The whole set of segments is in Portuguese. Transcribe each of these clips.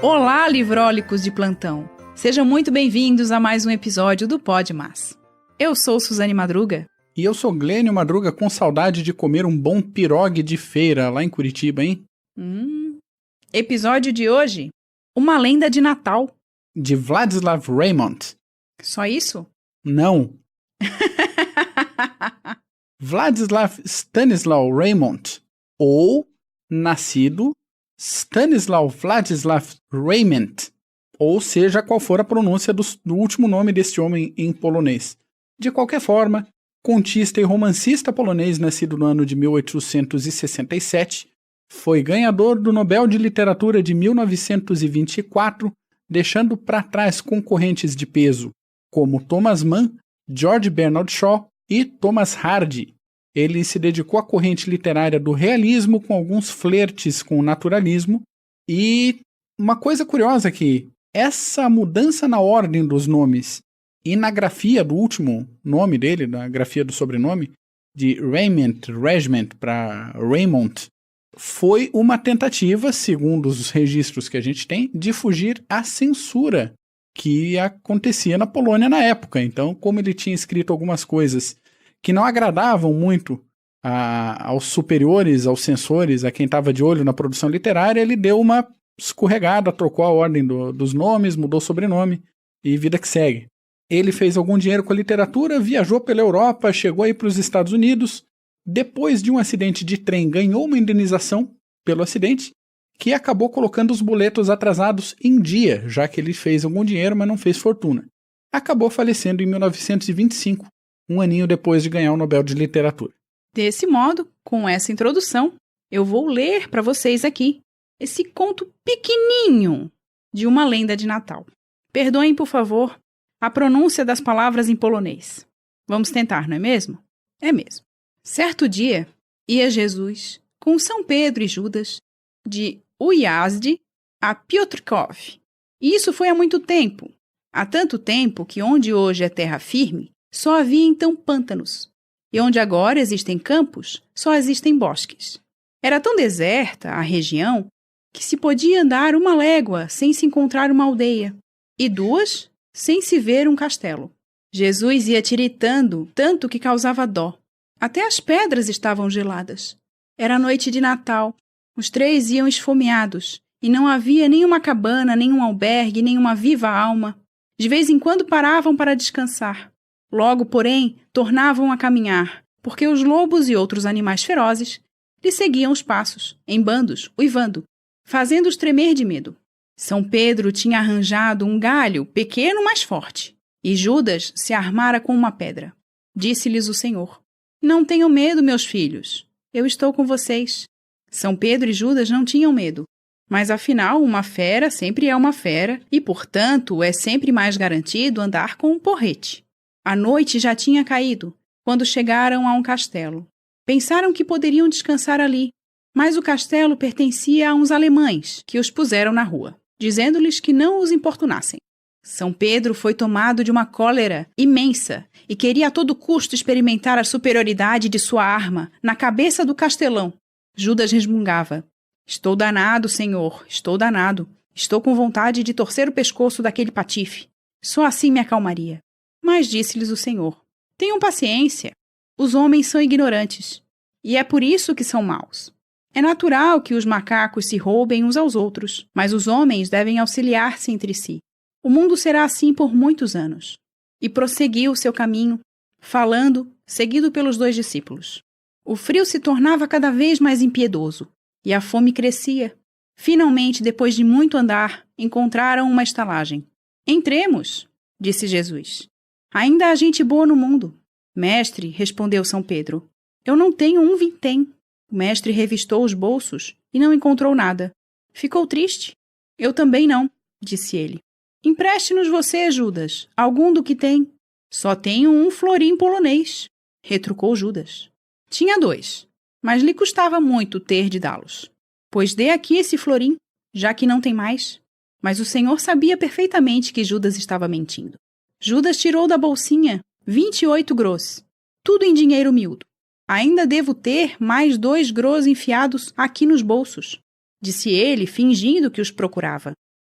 Olá, livrólicos de plantão! Sejam muito bem-vindos a mais um episódio do Pod Mas. Eu sou Suzane Madruga. E eu sou Glênio Madruga, com saudade de comer um bom pirogue de feira lá em Curitiba, hein? Episódio de hoje, Uma Lenda de Natal. De Władysław Reymont. Só isso? Não. Władysław Stanisław Reymont, ou nascido Stanisław Władysław Reymont, ou seja, qual for a pronúncia do último nome deste homem em polonês. De qualquer forma, contista e romancista polonês nascido no ano de 1867, foi ganhador do Nobel de Literatura de 1924, deixando para trás concorrentes de peso como Thomas Mann, George Bernard Shaw e Thomas Hardy. Ele se dedicou à corrente literária do realismo com alguns flertes com o naturalismo. E uma coisa curiosa aqui, essa mudança na ordem dos nomes e na grafia do último nome dele, na grafia do sobrenome, de Regiment para Reymont, foi uma tentativa, segundo os registros que a gente tem, de fugir à censura que acontecia na Polônia na época. Então, como ele tinha escrito algumas coisas que não agradavam muito aos superiores, aos censores, a quem estava de olho na produção literária, ele deu uma escorregada, trocou a ordem dos nomes, mudou o sobrenome e vida que segue. Ele fez algum dinheiro com a literatura, viajou pela Europa, chegou aí para os Estados Unidos. Depois de um acidente de trem, ganhou uma indenização pelo acidente, que acabou colocando os boletos atrasados em dia, já que ele fez algum dinheiro, mas não fez fortuna. Acabou falecendo em 1925, um aninho depois de ganhar o Nobel de Literatura. Desse modo, com essa introdução, eu vou ler para vocês aqui esse conto pequenininho de Uma Lenda de Natal. Perdoem, por favor, a pronúncia das palavras em polonês. Vamos tentar, não é mesmo? É mesmo. Certo dia, ia Jesus, com São Pedro e Judas, de Ujazd a Piotrkov. E isso foi há muito tempo. Há tanto tempo que onde hoje é terra firme, só havia então pântanos. E onde agora existem campos, só existem bosques. Era tão deserta a região que se podia andar 1 légua sem se encontrar uma aldeia, e 2 sem se ver um castelo. Jesus ia tiritando tanto que causava dó. Até as pedras estavam geladas. Era noite de Natal. Os 3 iam esfomeados, e não havia nenhuma cabana, nenhum albergue, nenhuma viva alma. De vez em quando paravam para descansar. Logo, porém, tornavam a caminhar, porque os lobos e outros animais ferozes lhe seguiam os passos, em bandos, uivando, fazendo-os tremer de medo. São Pedro tinha arranjado um galho pequeno, mas forte, e Judas se armara com uma pedra. Disse-lhes o Senhor: "Não tenham medo, meus filhos, eu estou com vocês." São Pedro e Judas não tinham medo, mas afinal uma fera sempre é uma fera e, portanto, é sempre mais garantido andar com um porrete. A noite já tinha caído, quando chegaram a um castelo. Pensaram que poderiam descansar ali, mas o castelo pertencia a uns alemães que os puseram na rua, dizendo-lhes que não os importunassem. São Pedro foi tomado de uma cólera imensa e queria a todo custo experimentar a superioridade de sua arma na cabeça do castelão. Judas resmungava: "Estou danado, Senhor, estou danado. Estou com vontade de torcer o pescoço daquele patife. Só assim me acalmaria." Mas disse-lhes o Senhor: "Tenham paciência. Os homens são ignorantes, e é por isso que são maus. É natural que os macacos se roubem uns aos outros, mas os homens devem auxiliar-se entre si. O mundo será assim por muitos anos." E prosseguiu o seu caminho, falando, seguido pelos 2 discípulos. O frio se tornava cada vez mais impiedoso, e a fome crescia. Finalmente, depois de muito andar, encontraram uma estalagem. "Entremos", disse Jesus. "Ainda há gente boa no mundo." "Mestre", respondeu São Pedro, "eu não tenho um vintém." O mestre revistou os bolsos e não encontrou nada. Ficou triste. "Eu também não", disse ele. "Empreste-nos você, Judas, algum do que tem." "Só tenho um florim polonês", retrucou Judas. Tinha 2, mas lhe custava muito ter de dá-los. "Pois dê aqui esse florim, já que não tem mais." Mas o Senhor sabia perfeitamente que Judas estava mentindo. Judas tirou da bolsinha 28 gross, tudo em dinheiro miúdo. "Ainda devo ter mais 2 gross enfiados aqui nos bolsos", disse ele, fingindo que os procurava.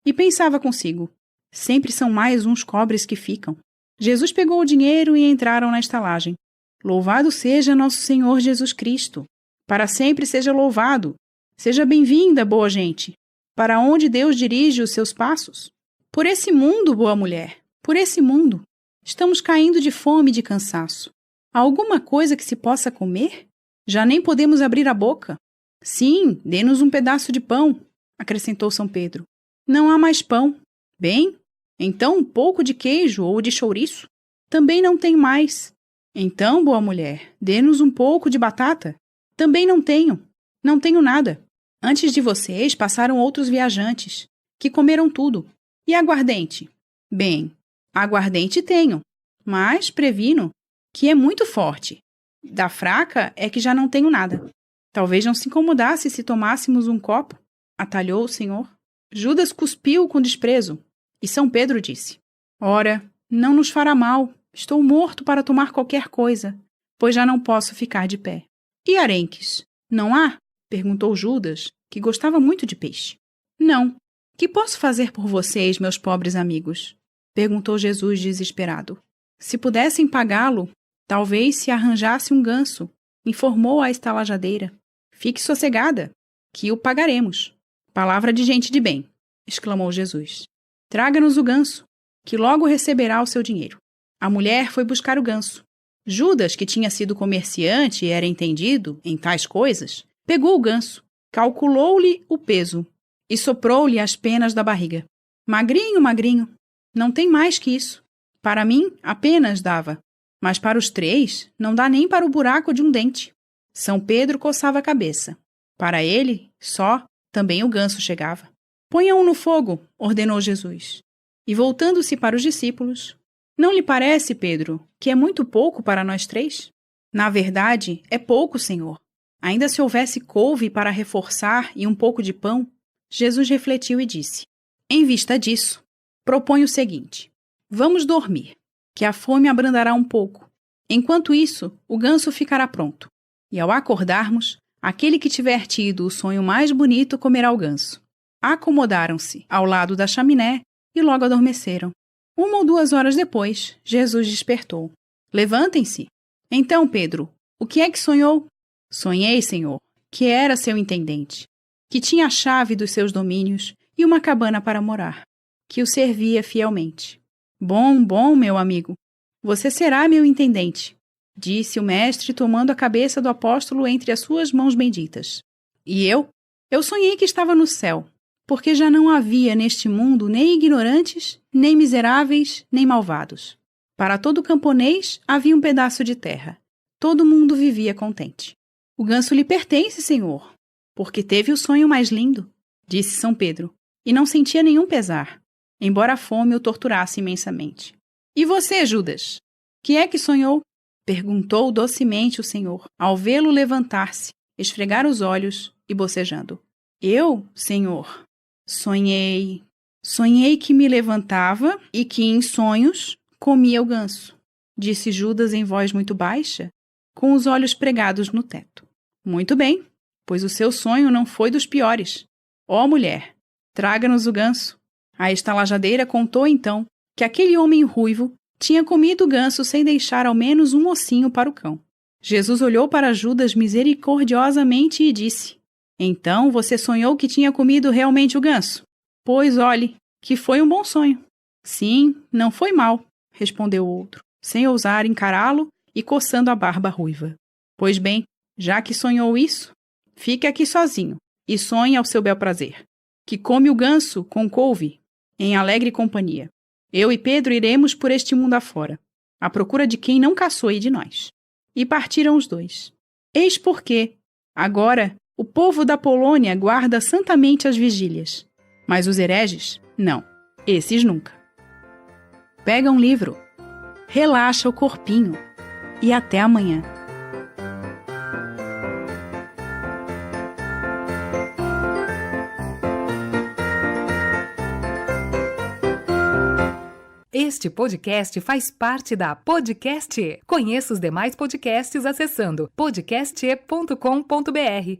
e pensava consigo: sempre são mais uns cobres que ficam. Jesus pegou o dinheiro e entraram na estalagem. Louvado seja nosso Senhor Jesus Cristo. Para sempre seja louvado. Seja bem-vinda, boa gente. Para onde Deus dirige os seus passos? Por esse mundo, boa mulher. Por esse mundo. Estamos caindo de fome e de cansaço. Há alguma coisa que se possa comer? Já nem podemos abrir a boca. Sim, dê-nos um pedaço de pão, acrescentou São Pedro. Não há mais pão. Bem, então um pouco de queijo ou de chouriço? Também não tem mais. Então, boa mulher, dê-nos um pouco de batata? Também não tenho. Não tenho nada. Antes de vocês passaram outros viajantes, que comeram tudo. E aguardente? Bem, aguardente tenho, mas previno que é muito forte. Da fraca é que já não tenho nada. Talvez não se incomodasse se tomássemos um copo, atalhou o Senhor. Judas cuspiu com desprezo, e São Pedro disse: Ora, não nos fará mal, estou morto para tomar qualquer coisa, pois já não posso ficar de pé. E arenques, não há? Perguntou Judas, que gostava muito de peixe. Não. Que posso fazer por vocês, meus pobres amigos? Perguntou Jesus desesperado. Se pudessem pagá-lo, talvez se arranjasse um ganso, informou a estalajadeira. Fique sossegada, que o pagaremos. Palavra de gente de bem, exclamou Jesus. Traga-nos o ganso, que logo receberá o seu dinheiro. A mulher foi buscar o ganso. Judas, que tinha sido comerciante e era entendido em tais coisas, pegou o ganso, calculou-lhe o peso e soprou-lhe as penas da barriga. Magrinho, magrinho, não tem mais que isso. Para mim, apenas dava, mas para os 3 não dá nem para o buraco de um dente. São Pedro coçava a cabeça. Para ele, só, também o ganso chegava. Ponham-o no fogo, ordenou Jesus. E voltando-se para os discípulos, não lhe parece, Pedro, que é muito pouco para nós 3? Na verdade, é pouco, Senhor. Ainda se houvesse couve para reforçar e um pouco de pão. Jesus refletiu e disse: Em vista disso, proponho o seguinte: vamos dormir, que a fome abrandará um pouco. Enquanto isso, o ganso ficará pronto. E ao acordarmos, aquele que tiver tido o sonho mais bonito comerá o ganso. Acomodaram-se ao lado da chaminé e logo adormeceram. 1 ou 2 horas depois, Jesus despertou. Levantem-se. Então, Pedro, o que é que sonhou? Sonhei, Senhor, que era seu intendente, que tinha a chave dos seus domínios e uma cabana para morar, que o servia fielmente. Bom, bom, meu amigo, você será meu intendente, disse o mestre tomando a cabeça do apóstolo entre as suas mãos benditas. E eu? Eu sonhei que estava no céu, porque já não havia neste mundo nem ignorantes, nem miseráveis, nem malvados. Para todo camponês havia um pedaço de terra. Todo mundo vivia contente. O ganso lhe pertence, Senhor, porque teve o sonho mais lindo, disse São Pedro, e não sentia nenhum pesar, embora a fome o torturasse imensamente. E você, Judas? Que é que sonhou? Perguntou docemente o Senhor, ao vê-lo levantar-se, esfregar os olhos e bocejando. Eu, Senhor, sonhei que me levantava e que, em sonhos, comia o ganso, disse Judas em voz muito baixa, com os olhos pregados no teto. Muito bem, pois o seu sonho não foi dos piores. Ó mulher, traga-nos o ganso. A estalajadeira contou então que aquele homem ruivo tinha comido o ganso sem deixar ao menos um ossinho para o cão. Jesus olhou para Judas misericordiosamente e disse: Então você sonhou que tinha comido realmente o ganso? Pois olhe, que foi um bom sonho. Sim, não foi mal, respondeu o outro, sem ousar encará-lo e coçando a barba ruiva. Pois bem, já que sonhou isso, fique aqui sozinho e sonhe ao seu bel prazer, que come o ganso com couve, em alegre companhia. Eu e Pedro iremos por este mundo afora, à procura de quem não caçou de nós. E partiram os 2. Eis porque, agora, o povo da Polônia guarda santamente as vigílias, mas os hereges, não, esses nunca. Pega um livro, relaxa o corpinho e até amanhã. Este podcast faz parte da Podcast E. Conheça os demais podcasts acessando podcast.com.br.